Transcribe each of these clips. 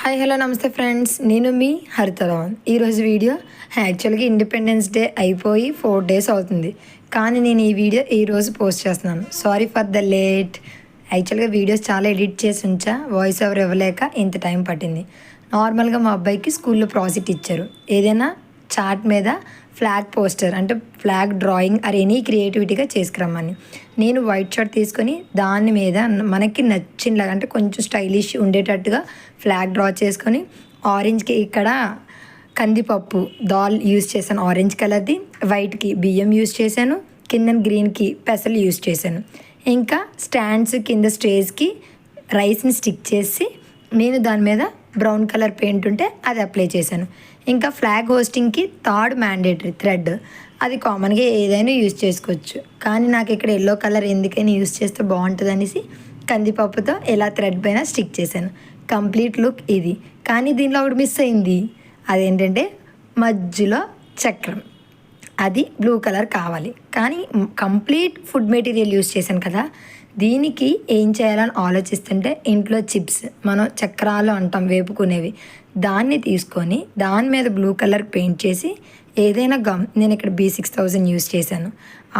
Hi hello నమస్తే friends, నేను మీ హరితరావన్. ఈరోజు వీడియో యాక్చువల్గా ఇండిపెండెన్స్ డే అయిపోయి 4 days అవుతుంది, కానీ నేను ఈ వీడియో ఈరోజు పోస్ట్ చేస్తున్నాను. Sorry for the late. యాక్చువల్గా వీడియోస్ చాలా ఎడిట్ చేసి ఉంచా, వాయిస్ ఓవర్ ఇవ్వలేక ఇంత టైం పట్టింది. నార్మల్గా మా అబ్బాయికి స్కూల్లో ప్రాజెక్ట్ ఇచ్చారు, ఏదైనా చార్ట్ మీద ఫ్లాగ్ పోస్టర్ అంటే ఫ్లాగ్ డ్రాయింగ్ ఆర్ ఎనీ క్రియేటివిటీగా చేసుకురమ్మని. నేను వైట్ షార్ట్ తీసుకొని దాని మీద మనకి నచ్చినలాగా అంటే కొంచెం స్టైలిష్ ఉండేటట్టుగా ఫ్లాగ్ డ్రా చేసుకొని ఆరెంజ్కి ఇక్కడ కందిపప్పు దాల్ యూస్ చేశాను ఆరెంజ్ కలర్ది, వైట్కి బియ్యం యూస్ చేశాను, కింద గ్రీన్కి పెసలు యూస్ చేశాను. ఇంకా స్టాండ్స్ కింద స్టేజ్కి రైస్ని స్టిక్ చేసి నేను దాని మీద బ్రౌన్ కలర్ పెయింట్ ఉంటే అది అప్లై చేశాను. ఇంకా ఫ్లాగ్ హోస్టింగ్కి థర్డ్ మ్యాండేటరీ థ్రెడ్, అది కామన్గా ఏదైనా యూజ్ చేసుకోవచ్చు, కానీ నాకు ఇక్కడ ఎల్లో కలర్ ఎందుకైనా యూజ్ చేస్తే బాగుంటుంది అనేసి కందిపప్పుతో ఇలా థ్రెడ్ పైన స్టిక్ చేశాను. కంప్లీట్ లుక్ ఇది. కానీ దీనిలో ఒకటి మిస్ అయింది, అదేంటంటే మధ్యలో చక్రం, అది బ్లూ కలర్ కావాలి. కానీ కంప్లీట్ ఫుడ్ మెటీరియల్ యూస్ చేశాను కదా, దీనికి ఏం చేయాలని ఆలోచిస్తుంటే ఇంట్లో చిప్స్ మనం చక్రాలు అంటాం వేపుకునేవి, దాన్ని తీసుకొని దాని మీద బ్లూ కలర్ పెయింట్ చేసి ఏదైనా గమ్, నేను ఇక్కడ B6000 యూస్ చేశాను,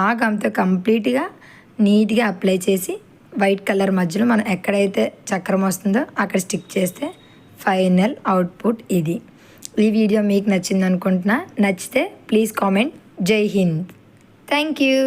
ఆ గమ్తో కంప్లీట్గా నీట్గా అప్లై చేసి వైట్ కలర్ మధ్యలో మనం ఎక్కడైతే చక్రం వస్తుందో అక్కడ స్టిక్ చేస్తే ఫైనల్ అవుట్పుట్ ఇది. ఈ వీడియో మీకు నచ్చింది అనుకుంటున్నా. నచ్చితే ప్లీజ్ కామెంట్. జై హింద్. Thank you.